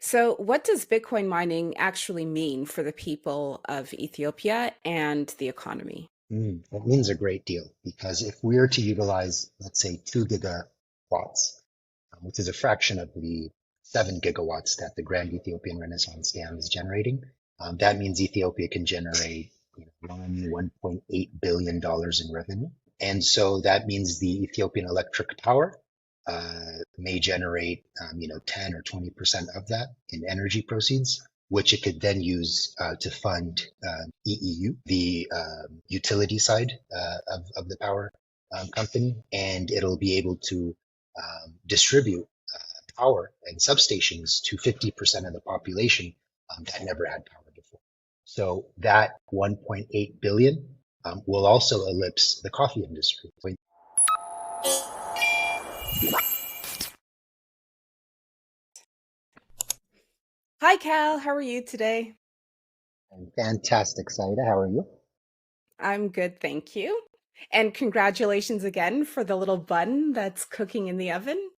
So, what does Bitcoin mining actually mean for the people of Ethiopia and the economy? It means a great deal because if we are to utilize, let's say, 2 gigawatts, which is a fraction of the 7 gigawatts that the Grand Ethiopian Renaissance Dam is generating, that means Ethiopia can generate $1.8 billion in revenue. And so that means the Ethiopian electric power may generate, 10 or 20% of that in energy proceeds, which it could then use to fund EEU, the utility side of the power company, and it'll be able to distribute power and substations to 50% of the population that never had power before. So that 1.8 billion will also ellipse the coffee industry. Hi, Cal. How are you today? Fantastic, Saida. How are you? I'm good, thank you. And congratulations again for the little bun that's cooking in the oven.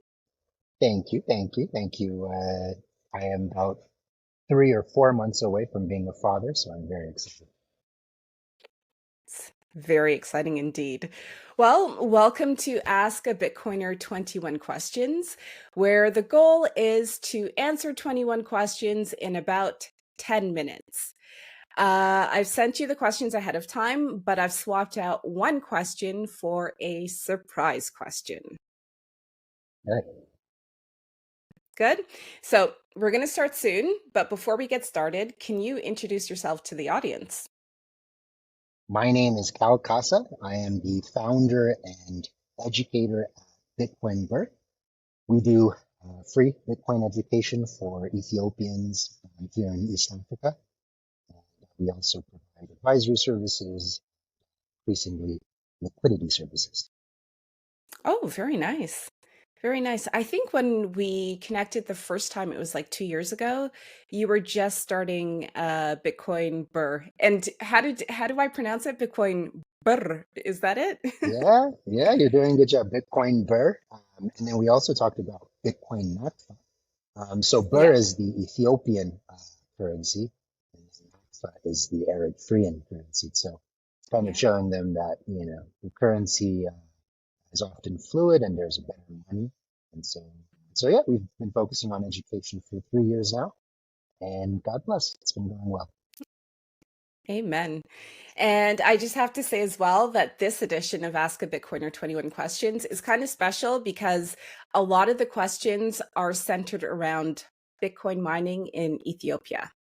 Thank you, thank you, thank you. I am about 3 or 4 months away from being a father, so I'm very excited. It's very exciting indeed. Well, welcome to Ask a Bitcoiner 21 Questions, where the goal is to answer 21 questions in about 10 minutes. I've sent you the questions ahead of time, but I've swapped out one question for a surprise question. All right. Good. So we're going to start soon, but before we get started, can you introduce yourself to the audience? My name is Kal Kassa. I am the founder and educator at Bitcoin Birr. We do free Bitcoin education for Ethiopians here in East Africa. We also provide advisory services, increasingly liquidity services. Oh, very nice. Very nice. I think when we connected the first time, it was like 2 years ago. You were just starting Bitcoin Birr. And how do I pronounce it? Bitcoin Birr. Is that it? Yeah, you're doing a good job. Bitcoin Birr. And then we also talked about Bitcoin Natfa. So Birr Yeah. is the Ethiopian currency, and Natfa is the Eritrean currency. So it's kind of Yeah. showing them that, the currency is often fluid and there's a better money. And so yeah, we've been focusing on education for 3 years now, and God bless, it's been going well. Amen. And I just have to say as well that this edition of Ask a Bitcoiner 21 Questions is kind of special because a lot of the questions are centered around Bitcoin mining in Ethiopia.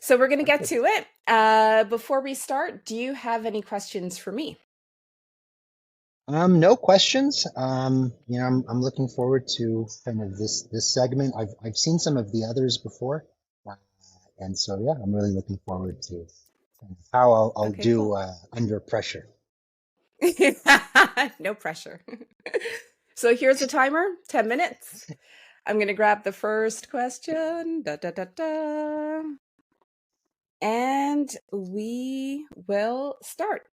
So we're going to get Perfect. to it. Before we start, do you have any questions for me? No questions. I'm looking forward to kind of this segment. I've seen some of the others before, uh, and so yeah, I'm really looking forward to kind of how I'll Okay, do cool. under pressure. No pressure. So here's the timer, 10 minutes. I'm going to grab the first question. Da, da, da, da. And we will start.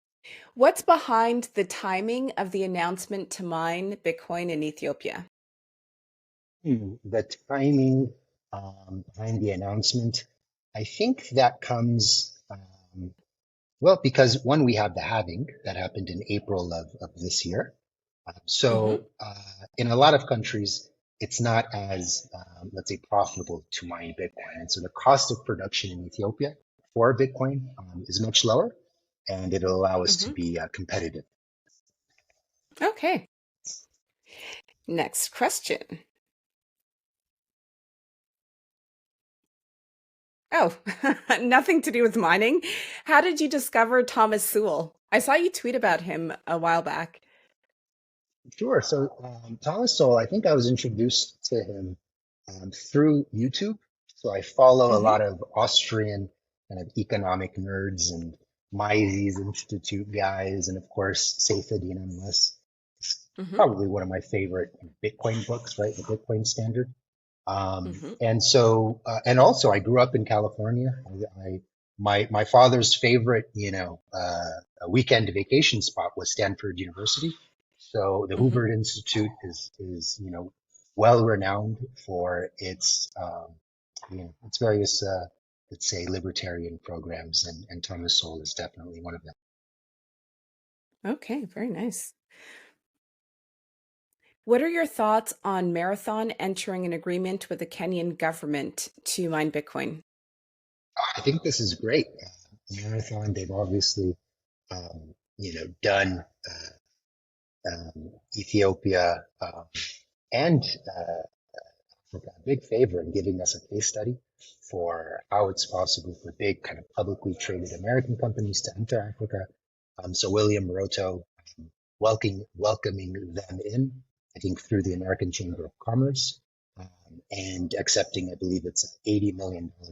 What's behind the timing of the announcement to mine Bitcoin in Ethiopia? The timing behind the announcement, I think that comes well because one, we have the halving that happened in April of this year. Hmm. In a lot of countries, it's not as, let's say, profitable to mine Bitcoin. And so the cost of production in Ethiopia for Bitcoin is much lower, and it'll allow us to Hmm. be competitive. Okay. Next question. Oh, nothing to do with mining. How did you discover Thomas Sowell? I saw you tweet about him a while back. Sure. So Thomas Sowell, I think I was introduced to him through YouTube. So I follow a Hmm. lot of Austrian kind of economic nerds and Mises Institute guys, and of course, Saifedean Unless. Hmm. Probably one of my favorite Bitcoin books, right? The Bitcoin Standard. Hmm. And also I grew up in California. My father's favorite, weekend vacation spot was Stanford University. So the Hmm. Hoover Institute is well renowned for its various, let's say, libertarian programs, and Thomas Sowell is definitely one of them. Okay, very nice. What are your thoughts on Marathon entering an agreement with the Kenyan government to mine Bitcoin? I think this is great. Marathon, they've obviously, done Ethiopia and Africa a big favor in giving us a case study for how it's possible for big kind of publicly traded American companies to enter Africa. So William Maroto welcoming them in, I think through the American Chamber of Commerce, and accepting, I believe it's $80 million of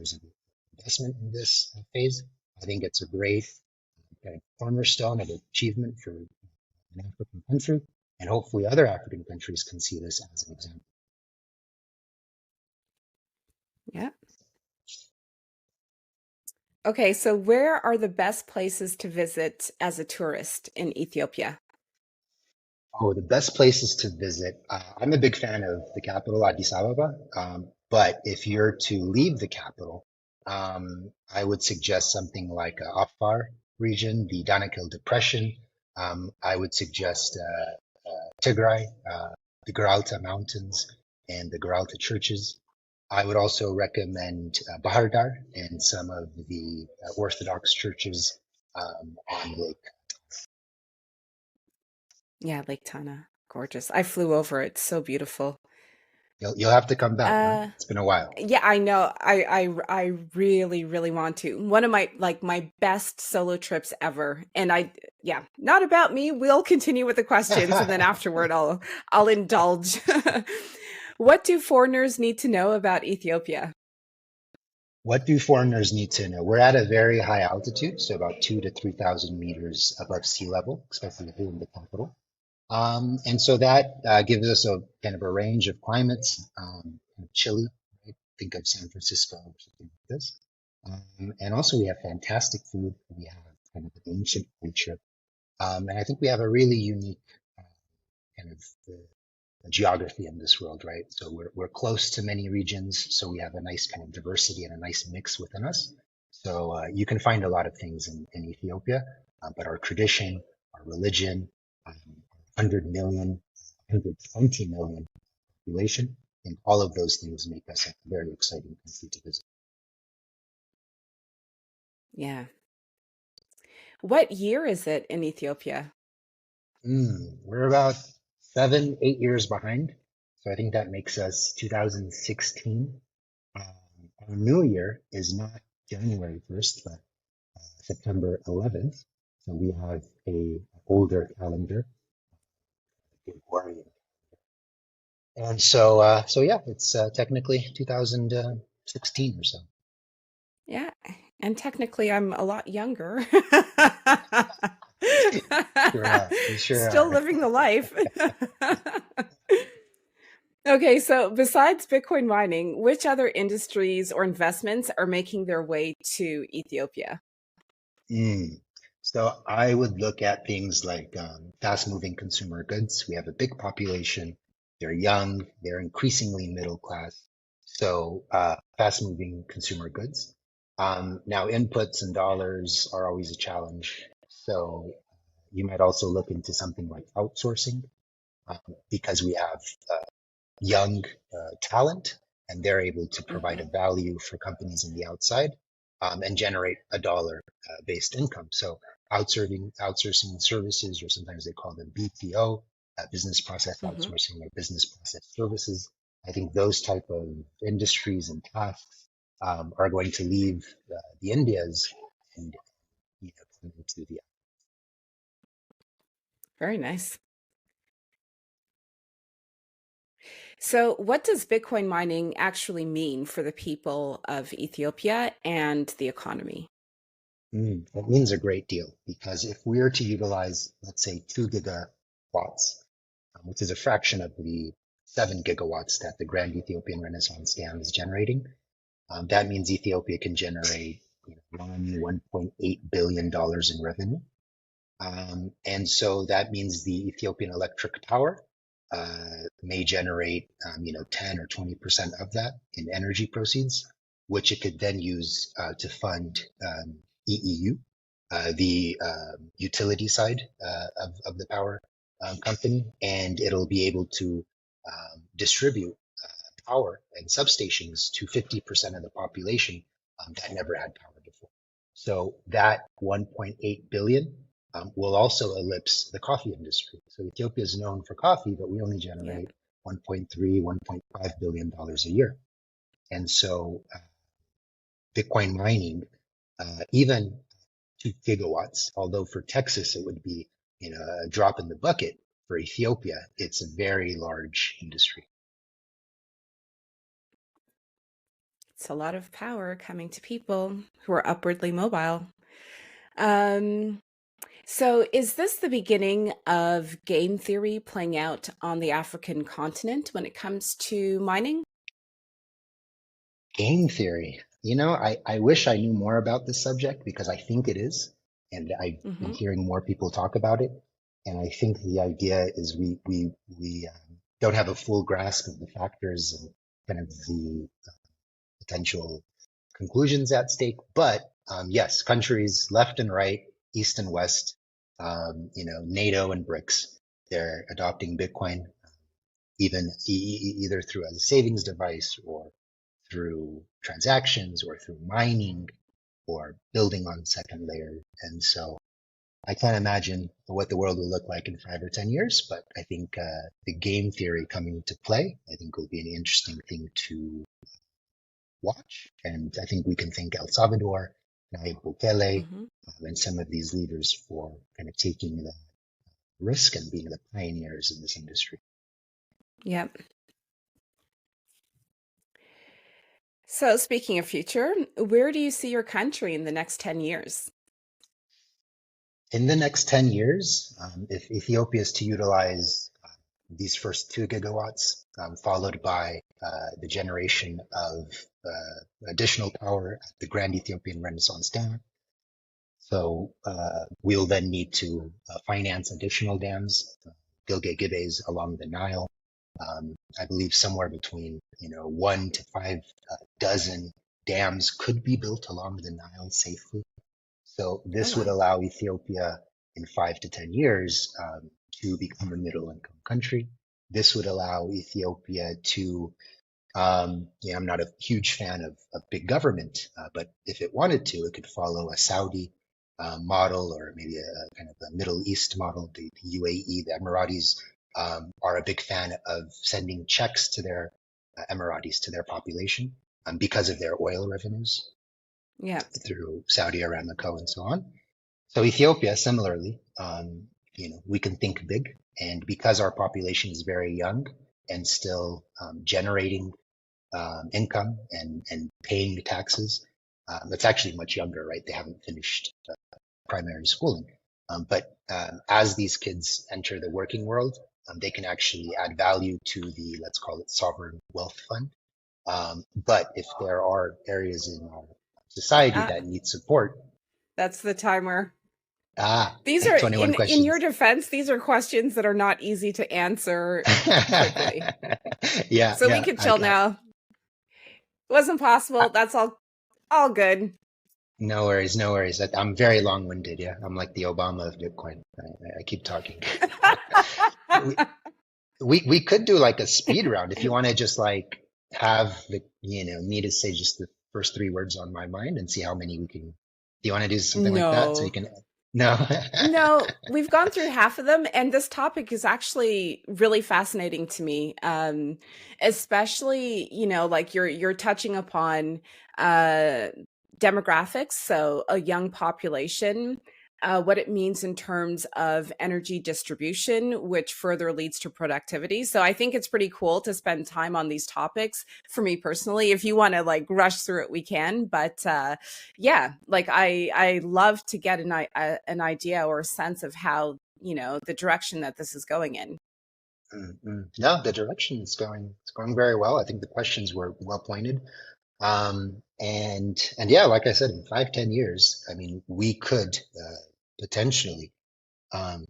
investment in this phase. I think it's a great kind of cornerstone of achievement for an African country, and hopefully other African countries can see this as an example. Yeah. Okay, so where are the best places to visit as a tourist in Ethiopia? Oh, the best places to visit. I'm a big fan of the capital, Addis Ababa. But if you're to leave the capital, I would suggest something like Afar region, the Danakil Depression. I would suggest Tigray, the Geralta Mountains, and the Geralta churches. I would also recommend Bahar Dar and some of the Orthodox churches on Lake. Yeah, Lake Tana. Gorgeous. I flew over it. So beautiful. You'll have to come back, huh? Uh It's been a while. yeah, I know. I really really want to. One of my best solo trips ever. And yeah, not about me. We'll continue with the questions and then afterward I'll indulge. What do foreigners need to know about Ethiopia? What do foreigners need to know? We're at a very high altitude, so about 2 to 3,000 meters above sea level, especially here in the capital. And so that gives us a kind of a range of climates, kind of chilly, right? Think of San Francisco or something like this. And also we have fantastic food. We have kind of an ancient culture. And I think we have a really unique kind of geography in this world, right? So we're close to many regions, so we have a nice kind of diversity and a nice mix within us. So you can find a lot of things in Ethiopia, but our tradition, our religion, 100 million, 120 million population, and all of those things make us a very exciting country to visit. Yeah. What year is it in Ethiopia? We're about 7, 8 years behind. So I think that makes us 2016. Our new year is not January 1st, but September 11th. So we have a older calendar, Gregorian. And so yeah, it's technically 2016 or so. Yeah, and technically I'm a lot younger. You sure Still are. living the life. Okay, so besides Bitcoin mining, which other industries or investments are making their way to Ethiopia? Mm. So I would look at things like fast-moving consumer goods. We have a big population. They're young. They're increasingly middle class. So fast-moving consumer goods. Now inputs and dollars are always a challenge. So you might also look into something like outsourcing um, because we have young talent, and they're able to provide a Hmm. value for companies in the outside and generate a dollar based income. So outsourcing services, or sometimes they call them BPO, business process Hmm. outsourcing or business process services. I think those type of industries and tasks are going to leave the Indias and come into the. Very nice. So, what does Bitcoin mining actually mean for the people of Ethiopia and the economy? That means a great deal because if we are to utilize, let's say, 2 gigawatts, which is a fraction of the 7 gigawatts that the Grand Ethiopian Renaissance Dam is generating, that means Ethiopia can generate $1.8 billion in revenue. And so that means the Ethiopian electric power may generate, 10 or 20% of that in energy proceeds, which it could then use to fund EEU, the utility side of the power company, and it'll be able to distribute power and substations to 50% of the population that never had power before. So that 1.8 billion will also ellipse the coffee industry. So Ethiopia is known for coffee, but we only Yeah. generate 1.3, 1.5 billion dollars a year. And so Bitcoin mining, even 2 gigawatts, although for Texas it would be a drop in the bucket, for Ethiopia it's a very large industry. It's a lot of power coming to people who are upwardly mobile. Um, so is this the beginning of game theory playing out on the African continent when it comes to mining? Game theory. I wish I knew more about this subject because I think it is, and I've been Hmm. hearing more people talk about it. And I think the idea is we don't have a full grasp of the factors and kind of the potential conclusions at stake. But yes, countries left and right, east and west, NATO and BRICS, they're adopting Bitcoin, even either through as a savings device or through transactions or through mining or building on second layer. And so I can't imagine what the world will look like in 5 or 10 years, but I think the game theory coming into play, I think will be an interesting thing to watch. And I think we can thank El Salvador, Nayib Bukele, Hmm. and some of these leaders for kind of taking the risk and being the pioneers in this industry. Yep. So speaking of future, where do you see your country in the next 10 years? In the next 10 years, if Ethiopia is to utilize these first 2 gigawatts, followed by the generation of additional power at the Grand Ethiopian Renaissance Dam. So we'll then need to finance additional dams, Gilgit Gibes along the Nile. I believe somewhere between 1 to 5 dozen dams could be built along the Nile safely. So Oh, this would wow. allow Ethiopia in 5 to 10 years to become a middle income country. This would allow Ethiopia to, I'm not a huge fan of big government, but if it wanted to, it could follow a Saudi model or maybe a kind of a Middle East model. The UAE, the Emiratis are a big fan of sending checks to their Emiratis, to their population because of their oil revenues Yeah. through Saudi Aramco and so on. So Ethiopia, similarly, we can think big, and because our population is very young and still generating income and paying taxes, it's actually much younger, right? They haven't finished primary schooling, but as these kids enter the working world, they can actually add value to the, let's call it, sovereign wealth fund. But if there are areas in our society Ah, that need support, that's the timer. ah, These are 21 in your questions. defense, these are questions that are not easy to answer quickly. Yeah, So we yeah, could chill now. Wasn't possible. That's all good. no worries, no worries. I'm very long-winded. Yeah, I'm like the Obama of Bitcoin. I keep talking. we, we could do like a speed round if you want to just like have me to say just the first 3 words on my mind and see how many we can. Do you want to do something like that so you No. can? No. No, we've gone through half of them, and this topic is actually really fascinating to me. Especially, like you're touching upon uh demographics, so a young population, what it means in terms of energy distribution, which further leads to productivity. So I think it's pretty cool to spend time on these topics for me personally. If you want to like rush through it, we can, but yeah, like I love to get an idea or a sense of how, the direction that this is going in. No, the direction is going very well. I think the questions were well pointed. And yeah, like I said, in 5, 10 years, I mean, we could potentially um,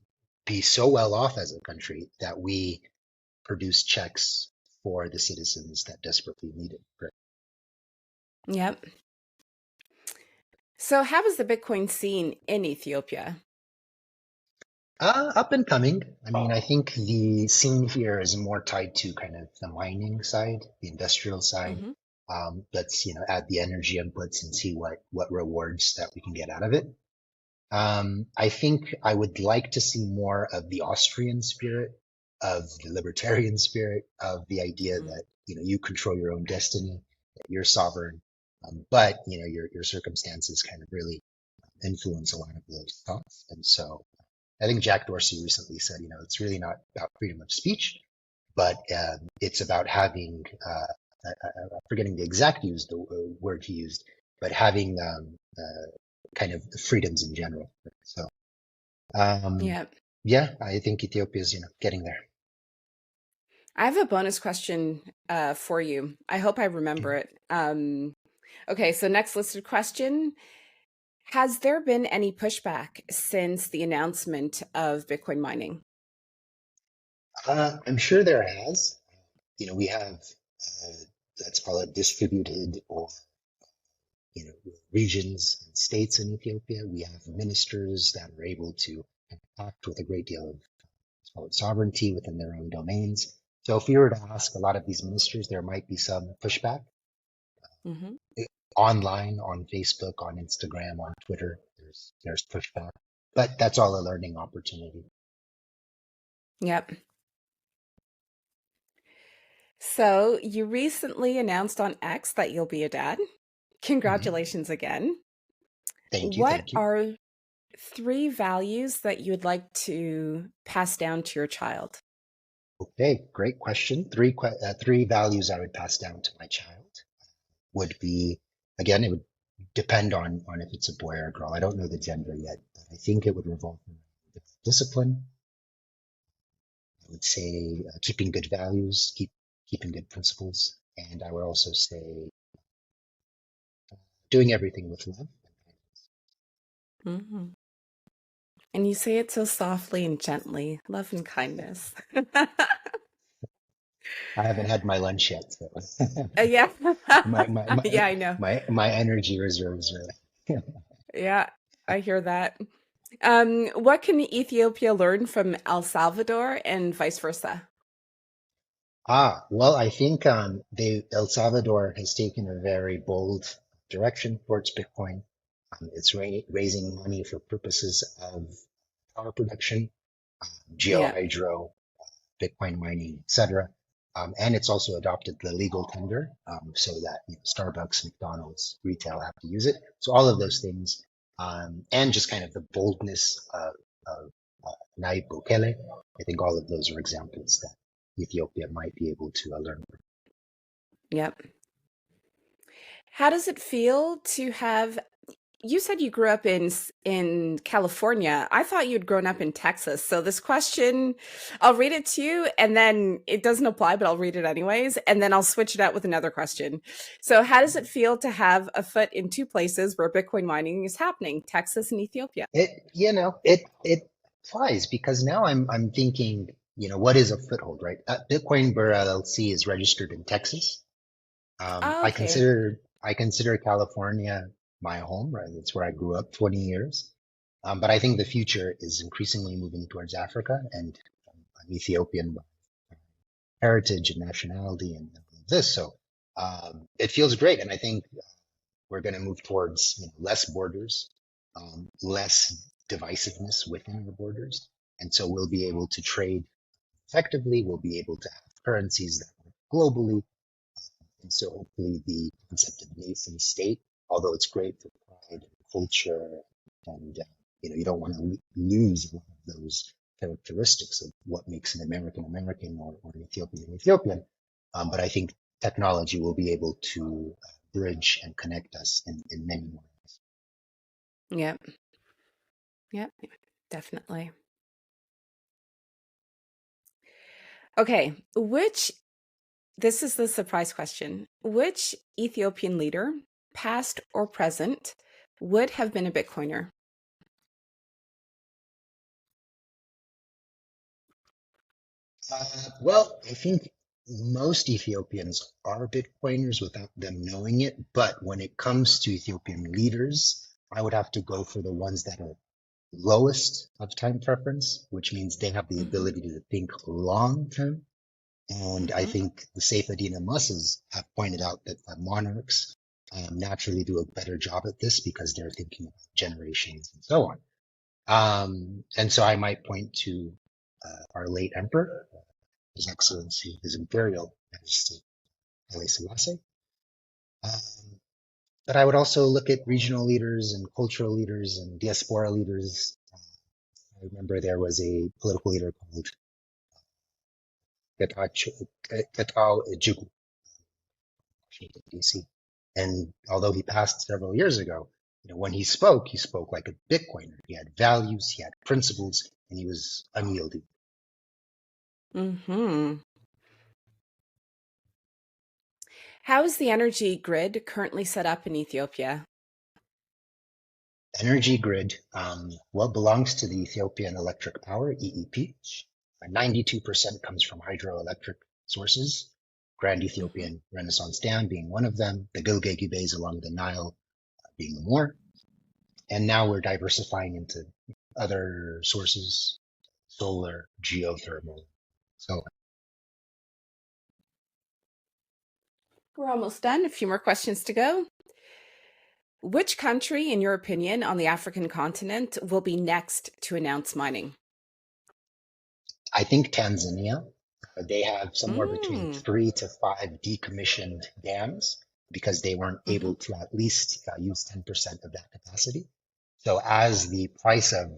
be so well off as a country that we produce checks for the citizens that desperately need it. Right? Yep. So how is the Bitcoin scene in Ethiopia? Up and coming. I mean, I think the scene here is more tied to kind of the mining side, the industrial side. Hmm. Let's, add the energy inputs and see what rewards that we can get out of it. I think I would like to see more of the Austrian spirit, of the libertarian spirit, of the idea that, you control your own destiny, that you're sovereign. But, your circumstances kind of really influence a lot of those thoughts. And so I think Jack Dorsey recently said, it's really not about freedom of speech, but it's about having, I'm forgetting the exact word he used, but having kind of the freedoms in general. So, um, Yep. yeah, I think Ethiopia is, getting there. I have a bonus question for you. I hope I Okay. remember it. Okay, so next listed question. Has there been any pushback since the announcement of Bitcoin mining? I'm sure there has. We have, let's call it distributed or regions and states in Ethiopia. We have ministers that are able to act with a great deal of let's call it sovereignty within their own domains. So if we were to ask a lot of these ministers, there might be some pushback Hmm. online, on Facebook, on Instagram, on Twitter. There's pushback, but that's all a learning opportunity. Yep. So you recently announced on X that you'll be a dad. Mhm. Congratulations again. Thank you, What thank you. are three values that you would like to pass down to your child? Okay, great question. Three values I would pass down to my child would be, again, it would depend on if it's a boy or a girl. I don't know the gender yet, but I think it would revolve around discipline. I would say keeping good values, keeping good principles, and I would also say doing everything with love. Hmm. And you say it so softly and gently, love and kindness. I haven't had my lunch yet, so Yeah. my my Yeah, my I know. my energy reserves are. Yeah, I hear that. What can Ethiopia learn from El Salvador and vice versa? Well, I think El Salvador has taken a very bold direction towards Bitcoin. It's raising money for purposes of power production, Yeah. geohydro, Bitcoin mining, etc. And it's also adopted the legal tender so that Starbucks, McDonald's, retail have to use it. So all of those things, and just kind of the boldness of Nayib Bukele, I think all of those are examples that Ethiopia might be able to learn. Yep. How does it feel to have you said you grew up in California. I thought you'd grown up in Texas. So this question, I'll read it to you and then it doesn't apply, but I'll read it anyways, and then I'll switch it out with another question. So how does it feel to have a foot in two places where Bitcoin mining is happening, Texas and Ethiopia? It applies because now I'm thinking, what is a foothold, right? Bitcoin Birr LLC is registered in Texas. Oh, I okay. consider California my home, right? That's where I grew up 20 years. But I think the future is increasingly moving towards Africa, and I'm Ethiopian by heritage and nationality and all of this. So it feels great, and I think we're going to move towards less borders, less divisiveness within our borders, and so we'll be able to trade effectively. We'll be able to have currencies that work globally, and so hopefully the concept of nation state, although it's great for pride and culture, and you don't want to lose a lot of those characteristics of what makes an American American or an Ethiopian Ethiopian. But I think technology will be able to bridge and connect us in many more ways. Yep. Yep. Definitely. Okay. This is the surprise question. Which Ethiopian leader, past or present, would have been a Bitcoiner? Well, I think most Ethiopians are Bitcoiners without them knowing it. But when it comes to Ethiopian leaders, I would have to go for the ones that are lowest of time preference, which means they have the Hmm. ability to think long term. And I Hmm. think the Saifedean Muslims have pointed out that the monarchs naturally do a better job at this because they're thinking about generations and so on. And so I might point to our late emperor, His Excellency, His Imperial Majesty Haile Selassie. Um, but I would also look at regional leaders and cultural leaders and diaspora leaders. I remember there was a political leader called Ketau Ejigbo, Washington, D.C. And although he passed several years ago, when he spoke like a Bitcoiner. He had values, he had principles, and he was unyielding. Hmm. How is the energy grid currently set up in Ethiopia? Energy grid, well, belongs to the Ethiopian Electric Power, EEP. 92% comes from hydroelectric sources, Grand Hmm. Ethiopian Renaissance Dam being one of them, the Gilgegi Bays along the Nile being more. And now we're diversifying into other sources, solar, geothermal. So We're almost done. A few more questions to go. Which country, in your opinion, on the African continent will be next to announce mining? I think Tanzania, they have somewhere between Mm. 3 to 5 decommissioned dams because they weren't Hmm. able to at least use 10% of that capacity. So as the price of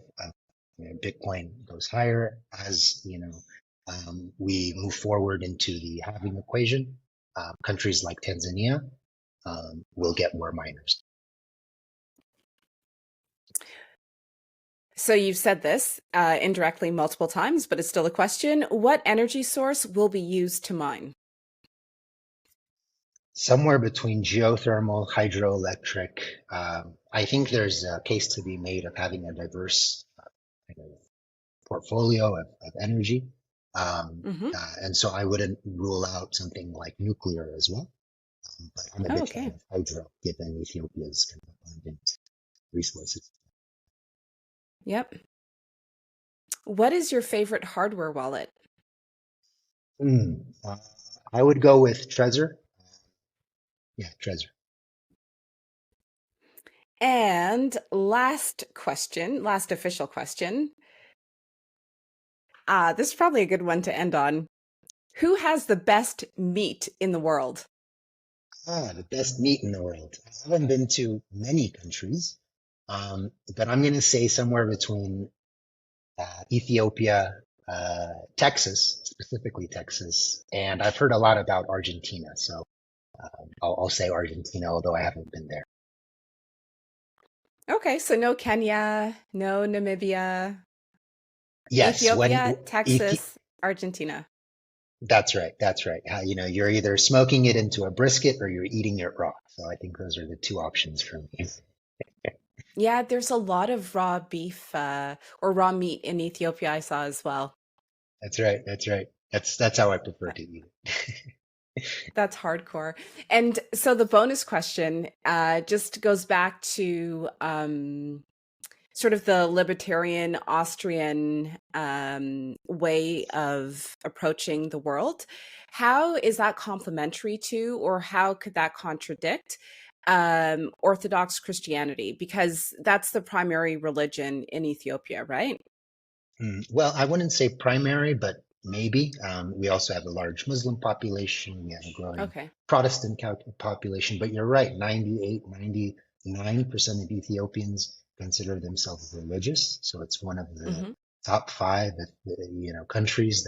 Bitcoin goes higher, as we move forward into the halving equation, countries like Tanzania will get more miners. So you've said this indirectly multiple times, but it's still a question. What energy source will be used to mine? Somewhere between geothermal, hydroelectric. I think there's a case to be made of having a diverse kind of portfolio of energy. Hmm. And so I wouldn't rule out something like nuclear as well. But I'm a Oh, big fan okay. of hydro, given Ethiopia's kind of abundant resources. Yep. What is your favorite hardware wallet? Hmm. Uh, I would go with Trezor. Yeah, Trezor. And last question, last official question. This is probably a good one to end on. Who has the best meat in the world? The best meat in the world. I haven't been to many countries, but I'm going to say somewhere between Ethiopia, Texas, specifically Texas, and I've heard a lot about Argentina, so I'll say Argentina, although I haven't been there. Okay, so no Kenya, no Namibia, Yes, Ethiopia, Texas, Argentina. that's right, that's right. You're either smoking it into a brisket or you're eating it raw. So I think those are the two options for me. Yeah, there's a lot of raw beef or raw meat in Ethiopia I saw as well. That's right, that's right. That's how I prefer to eat it. That's hardcore. And so the bonus question just goes back to sort of the libertarian Austrian way of approaching the world. How is that complementary to, or how could that contradict Orthodox Christianity? Because that's the primary religion in Ethiopia, right? Well, I wouldn't say primary, but maybe. We also have a large Muslim population. We have a growing Okay. Protestant population. But you're right, 98, 99% of Ethiopians consider themselves religious. So it's one of the Hmm. top five, countries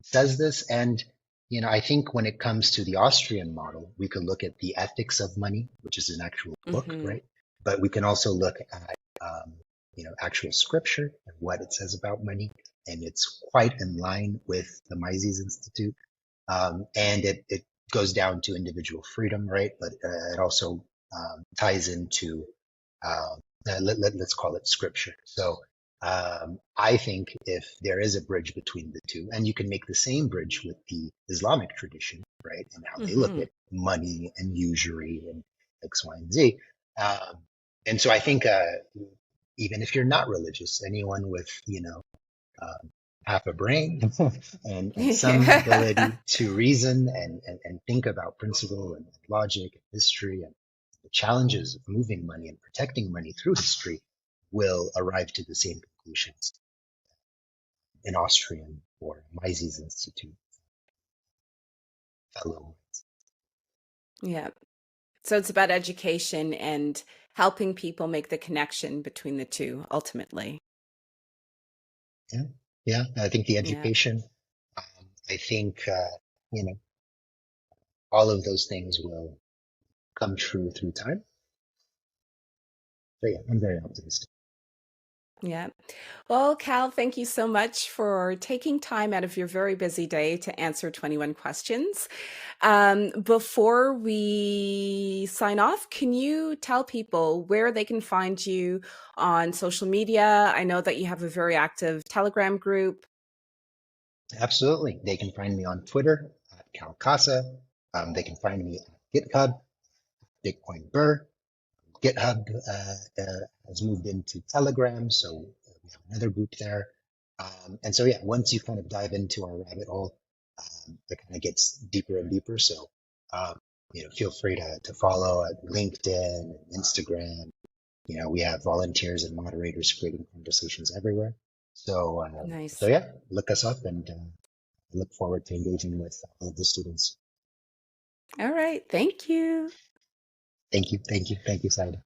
says this. And, I think when it comes to the Austrian model, we could look at the ethics of money, which is an actual book, Hmm. right? But we can also look at actual scripture and what it says about money. And it's quite in line with the Mises Institute. And it goes down to individual freedom, right? But it also ties into, let's call it scripture. So I think if there is a bridge between the two, and you can make the same bridge with the Islamic tradition, right, and how they look Hmm. at money and usury and X, Y, and Z. Um, and so I think even if you're not religious, anyone with, um, half a brain and some Yeah. ability to reason and think about principle and logic and history and the challenges of moving money and protecting money through history will arrive to the same conclusions in Austrian or Mises Institute fellow. Yeah. So it's about education and helping people make the connection between the two ultimately. Yeah, yeah. I think the Yeah. education. I think all of those things will come true through time. So yeah, I'm very optimistic. Yeah. Well, Cal, thank you so much for taking time out of your very busy day to answer 21 questions. Before we sign off, can you tell people where they can find you on social media? I know that you have a very active Telegram group. Absolutely. They can find me on Twitter at Kal Kassa. They can find me at GitHub, Bitcoin Birr. GitHub has moved into Telegram, so we have another group there. And so, yeah, once you kind of dive into our rabbit hole, it kind of gets deeper and deeper. So, um, feel free to follow at LinkedIn, Instagram. We have volunteers and moderators creating conversations everywhere. So Nice. yeah, look us up and look forward to engaging with all of the students. All right. Thank you. Thank you, thank you, thank you, Saida.